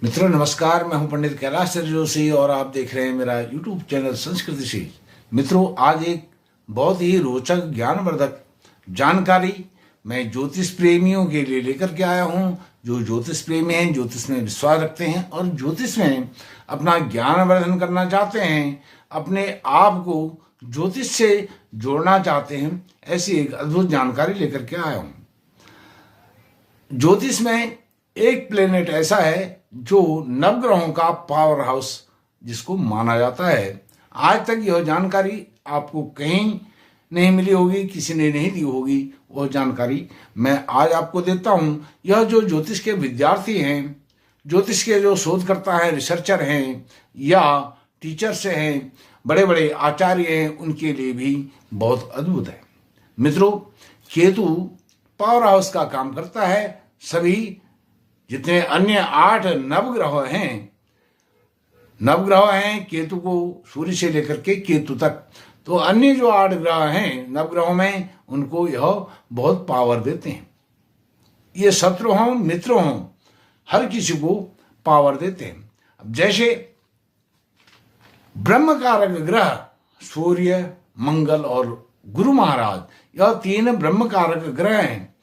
मित्रों नमस्कार, मैं हूं पंडित कैलाश चंद्र जोशी और आप देख रहे हैं मेरा यूट्यूब चैनल संस्कृति से। मित्रों, आज एक बहुत ही रोचक ज्ञानवर्धक जानकारी मैं ज्योतिष प्रेमियों के लिए लेकर के आया हूं। जो ज्योतिष प्रेमी हैं, ज्योतिष में विश्वास रखते हैं और ज्योतिष में अपना ज्ञानवर्धन करना चाहते हैं, अपने आप को ज्योतिष से जोड़ना चाहते हैं, ऐसी एक अद्भुत जानकारी लेकर के आया हूं। ज्योतिष में एक प्लेनेट ऐसा है जो नवग्रहों का पावर हाउस जिसको माना जाता है। आज तक यह जानकारी आपको कहीं नहीं मिली होगी, किसी ने नहीं दी होगी। वह जानकारी मैं आज आपको देता हूं। यह जो ज्योतिष के विद्यार्थी हैं, ज्योतिष के जो शोधकर्ता हैं, रिसर्चर हैं या टीचर्स हैं, बड़े बड़े आचार्य हैं, उनके लिए भी बहुत अद्भुत है। मित्रों, केतु पावर हाउस का काम करता है। सभी जितने अन्य 8 नवग्रह हैं केतु को सूर्य से लेकर के केतु तक, तो अन्य जो 8 ग्रह हैं नवग्रहों में, उनको यह बहुत पावर देते हैं। ये शत्रु हों मित्र हों, हर किसी को पावर देते हैं। अब जैसे ब्रह्म कारक ग्रह सूर्य, मंगल और गुरु महाराज, यह 3 ब्रह्म कारक ग्रह हैं।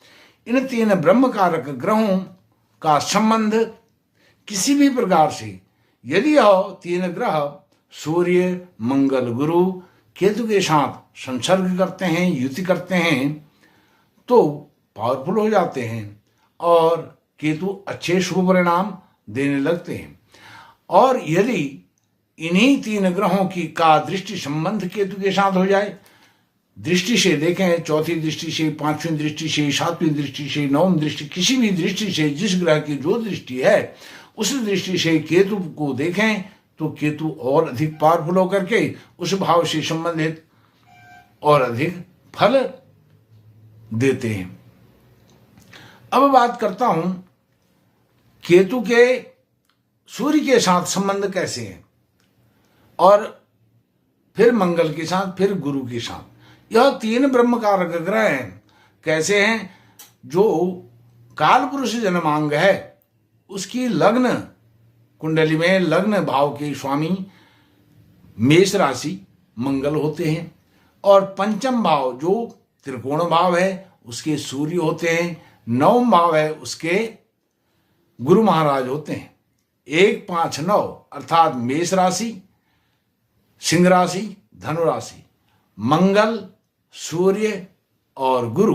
इन 3 ब्रह्म कारक ग्रहों का संबंध किसी भी प्रकार से, यदि यह 3 ग्रह सूर्य, मंगल, गुरु, केतु के साथ संसर्ग करते हैं, युति करते हैं, तो पावरफुल हो जाते हैं और केतु अच्छे शुभ परिणाम देने लगते हैं। और यदि इन्हीं 3 ग्रहों की का दृष्टि संबंध केतु के साथ हो जाए, दृष्टि से देखें, चौथी दृष्टि से, 5वीं दृष्टि से, 7वीं दृष्टि से, 9वीं दृष्टि, किसी भी दृष्टि से, जिस ग्रह की जो दृष्टि है उस दृष्टि से केतु को देखें, तो केतु और अधिक पावरफुल होकर के उस भाव से संबंधित और अधिक फल देते हैं। अब बात करता हूं केतु के सूर्य के साथ संबंध कैसे है और फिर मंगल के साथ, फिर गुरु के साथ। यह 3 ब्रह्म कारक ग्रह हैं। कैसे हैं? जो काल पुरुष जन्मांग है उसकी लग्न कुंडली में लग्न भाव के स्वामी मेष राशि मंगल होते हैं, और पंचम भाव जो त्रिकोण भाव है उसके सूर्य होते हैं, 9वां भाव है उसके गुरु महाराज होते हैं। 1, 5, 9 अर्थात मेष राशि, सिंह राशि, धनु राशि, मंगल, सूर्य और गुरु।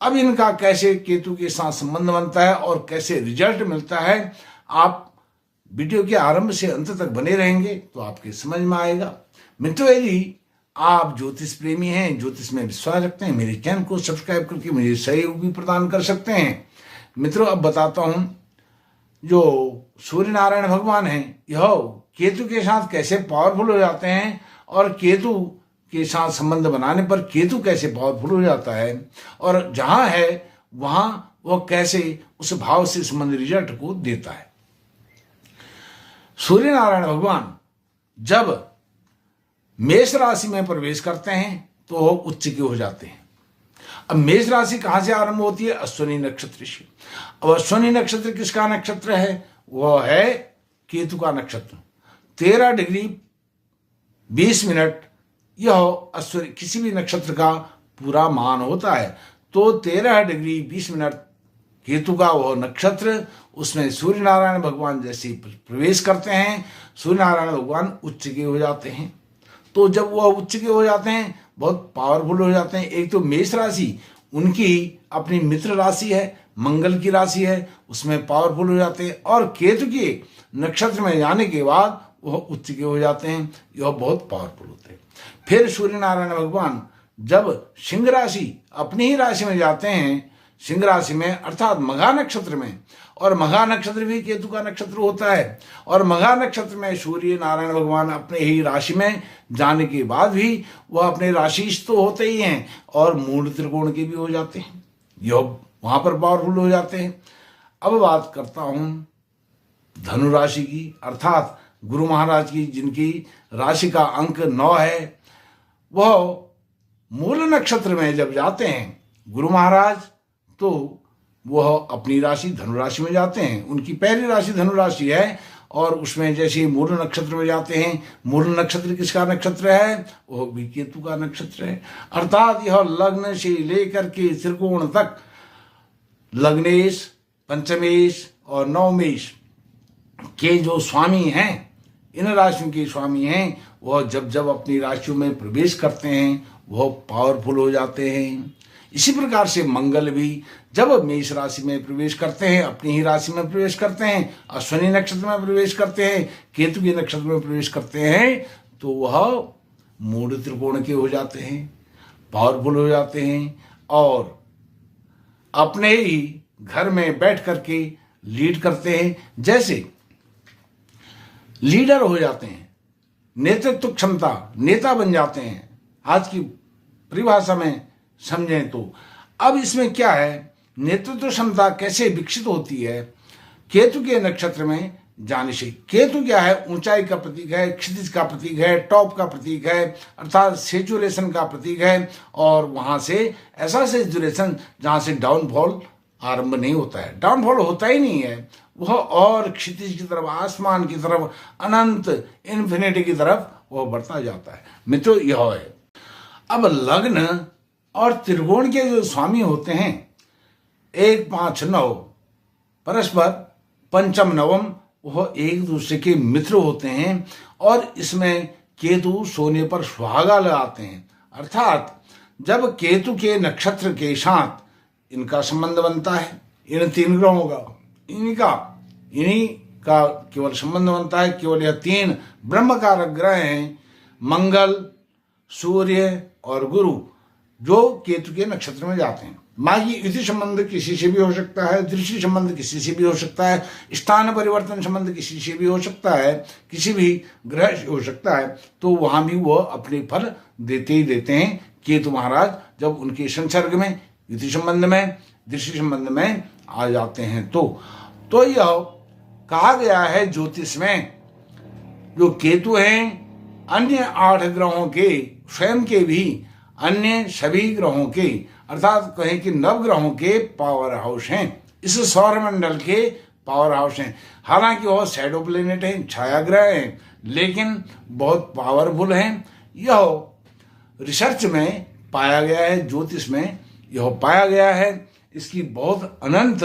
अब इनका कैसे केतु के साथ संबंध बनता है और कैसे रिजल्ट मिलता है, आप वीडियो के आरंभ से अंत तक बने रहेंगे तो आपके समझ में आएगा। मित्रों, यदि आप ज्योतिष प्रेमी हैं, ज्योतिष में विश्वास रखते हैं, मेरे चैनल को सब्सक्राइब करके मुझे सहयोग भी प्रदान कर सकते हैं। मित्रों, अब बताता हूं जो सूर्य नारायण भगवान हैं, यह केतु के साथ कैसे पावरफुल हो जाते हैं और केतु के साथ संबंध बनाने पर केतु कैसे पावरफुल हो जाता है, और जहां है वहां वह कैसे उस भाव से संबंधित रिजल्ट को देता है। सूर्य नारायण भगवान जब मेष राशि में प्रवेश करते हैं तो उच्च के हो जाते हैं। अब मेष राशि कहां से आरंभ होती है? अश्विनी नक्षत्र से। अब अश्विनी नक्षत्र किसका नक्षत्र है? वह है केतु का नक्षत्र। 13 डिग्री 20 मिनट यह अश्विनी किसी भी नक्षत्र का पूरा मान होता है। तो 13 डिग्री 20 मिनट केतु का वह नक्षत्र, उसमें सूर्य नारायण भगवान जैसे प्रवेश करते हैं, सूर्य नारायण भगवान उच्च के हो जाते हैं। तो जब वह उच्च के हो जाते हैं, बहुत पावरफुल हो जाते हैं। एक तो मेष राशि उनकी अपनी मित्र राशि है, मंगल की राशि है, उसमें पावरफुल हो जाते हैं, और केतु के नक्षत्र में जाने के बाद वह उच्च के हो जाते हैं। यह बहुत पावरफुल होते हैं। फिर सूर्य नारायण भगवान जब सिंह राशि अपनी ही राशि में जाते हैं, सिंह राशि में अर्थात मघा नक्षत्र में, और मघा नक्षत्र भी केतु का नक्षत्र होता है, और मघा नक्षत्र में सूर्य नारायण भगवान अपने ही राशि में जाने के बाद भी वह अपने राशिश तो होते ही हैं और मूल त्रिकोण के भी हो जाते हैं। यह वहां पर पावरफुल हो जाते हैं। अब बात करता हूं धनु राशि की, अर्थात गुरु महाराज की, जिनकी राशि का अंक 9 है। वह मूल नक्षत्र में जब जाते हैं गुरु महाराज, तो वह अपनी राशि धनु राशि में जाते हैं। उनकी पहली राशि धनु राशि है और उसमें जैसे मूल नक्षत्र में जाते हैं, मूल नक्षत्र किसका नक्षत्र है? वह भी केतु का नक्षत्र है। अर्थात यह लग्न से लेकर के त्रिकोण तक, लग्नेश, पंचमेश और नवमेश के जो स्वामी हैं, इन राशियों के स्वामी हैं, वह जब जब अपनी राशियों में प्रवेश करते हैं वह पावरफुल हो जाते हैं। इसी प्रकार से मंगल भी जब मेष राशि में प्रवेश करते हैं, अपनी ही राशि में प्रवेश करते हैं, अश्विनी नक्षत्र में प्रवेश करते हैं, केतु के नक्षत्र में प्रवेश करते हैं, तो वह मूढ़ त्रिकोण के हो जाते हैं, पावरफुल हो जाते हैं और अपने ही घर में बैठ करके लीड करते हैं। जैसे लीडर हो जाते हैं, नेतृत्व क्षमता, नेता बन जाते हैं, आज की परिभाषा में समझें तो। अब इसमें क्या है, नेतृत्व क्षमता कैसे विकसित होती है? केतु के नक्षत्र में जाने से। केतु क्या है? ऊंचाई का प्रतीक है, क्षितिज का प्रतीक है, टॉप का प्रतीक है, अर्थात सेचुरेशन का प्रतीक है। और वहां से ऐसा सेचुरेशन जहां से डाउनफॉल आरंभ नहीं होता है, डाउनफॉल होता ही नहीं है, वह और क्षितिज की तरफ, आसमान की तरफ, अनंत इन्फिनिटी की तरफ वह बढ़ता जाता है। मित्रों, यह है। अब लग्न और त्रिकोण के जो स्वामी होते हैं, 1, 5, 9 परस्पर पंचम नवम, वह एक दूसरे के मित्र होते हैं और इसमें केतु सोने पर सुहागा लगाते हैं। अर्थात जब केतु के नक्षत्र के साथ इनका संबंध बनता है, इन 3 ग्रहों का, इन्हीं का केवल संबंध बनता है। केवल यह 3 ब्रह्म कारक ग्रह हैं, मंगल, सूर्य और गुरु, जो केतु के नक्षत्र में जाते हैं। मागी युति संबंध किसी से भी हो सकता है, दृष्टि संबंध किसी से भी हो सकता है, स्थान परिवर्तन संबंध किसी से भी हो सकता है, किसी भी ग्रह से हो सकता है, तो वहां भी वो अपने फल देते ही देते हैं। केतु महाराज जब उनके संसर्ग में, युति संबंध में, दृष्टि संबंध में आ जाते हैं तो यह कहा गया है ज्योतिष में, जो केतु हैं अन्य 8 ग्रहों के, स्वयं के भी अन्य सभी ग्रहों के, अर्थात कहें कि नवग्रहों के पावर हाउस हैं, इस सौरमंडल के पावर हाउस हैं। हालांकि वह शैडो प्लेनेट हैं, छाया ग्रह हैं, लेकिन बहुत पावरफुल हैं। यह रिसर्च में पाया गया है, ज्योतिष में यह पाया गया है। इसकी बहुत अनंत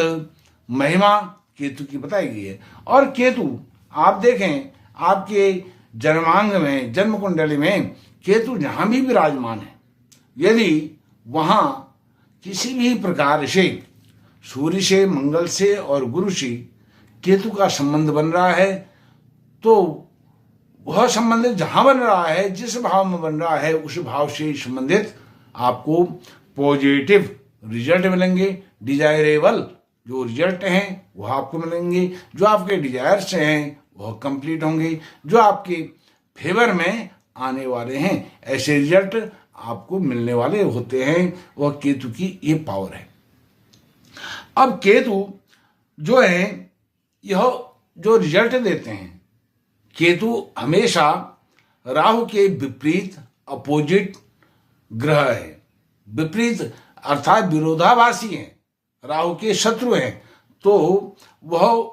महिमा केतु की बताई गई है। और केतु आप देखें, आपके जन्मांग में, जन्म कुंडली में केतु जहां भी विराजमान है, यदि वहां किसी भी प्रकार से सूर्य से, मंगल से और गुरु से केतु का संबंध बन रहा है, तो वह संबंध जहां बन रहा है, जिस भाव में बन रहा है, उस भाव से संबंधित आपको पॉजिटिव रिजल्ट मिलेंगे। डिजायरेबल जो रिजल्ट हैं वह आपको मिलेंगे, जो आपके डिजायर्स हैं वह कंप्लीट होंगे, जो आपके फेवर में आने वाले हैं, ऐसे रिजल्ट आपको मिलने वाले होते हैं। वह केतु की ये पावर है। अब केतु जो है, यह जो रिजल्ट देते हैं, केतु हमेशा राहु के विपरीत, अपोजिट ग्रह है। विपरीत अर्थात विरोधाभासी है, राहु के शत्रु हैं, तो वह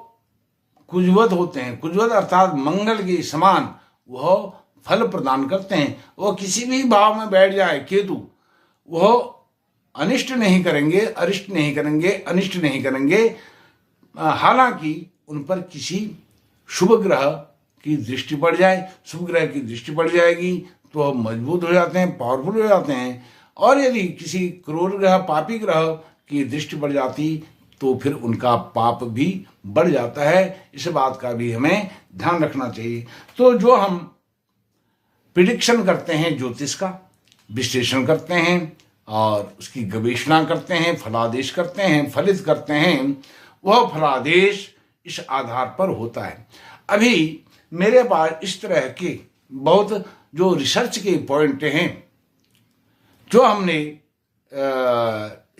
कुजवत होते हैं। कुजवत अर्थात मंगल के समान वह फल प्रदान करते हैं। वह किसी भी भाव में बैठ जाए केतु, वह अनिष्ट नहीं करेंगे, अरिष्ट नहीं करेंगे, अनिष्ट नहीं करेंगे। हालांकि उन पर किसी शुभ ग्रह की दृष्टि पड़ जाए, शुभ ग्रह की दृष्टि पड़ जाएगी तो वह मजबूत हो जाते हैं, पावरफुल हो जाते हैं। और यदि किसी क्रूर ग्रह, पापी ग्रह की दृष्टि पड़ जाती तो फिर उनका पाप भी बढ़ जाता है। इस बात का भी हमें ध्यान रखना चाहिए। तो जो हम प्रिडिक्शन करते हैं, ज्योतिष का विश्लेषण करते हैं और उसकी गवेषणा करते हैं, फलादेश करते हैं, फलित करते हैं, वह फलादेश इस आधार पर होता है। अभी मेरे पास इस तरह के बहुत जो रिसर्च के पॉइंट हैं, जो हमने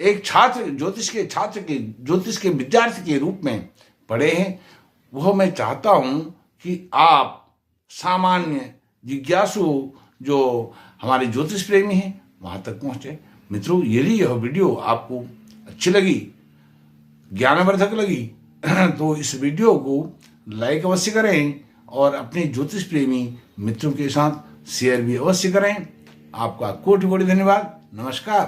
एक छात्र, ज्योतिष के विद्यार्थी के रूप में पढ़े हैं, वह मैं चाहता हूं कि आप सामान्य जिज्ञासु जो हमारे ज्योतिष प्रेमी हैं वहां तक पहुंचे। मित्रों, यदि यह वीडियो आपको अच्छी लगी ज्ञानवर्धक लगी तो इस वीडियो को लाइक अवश्य करें और अपने ज्योतिष प्रेमी मित्रों के साथ शेयर भी अवश्य करें। आपका कोटि कोटि धन्यवाद। नमस्कार।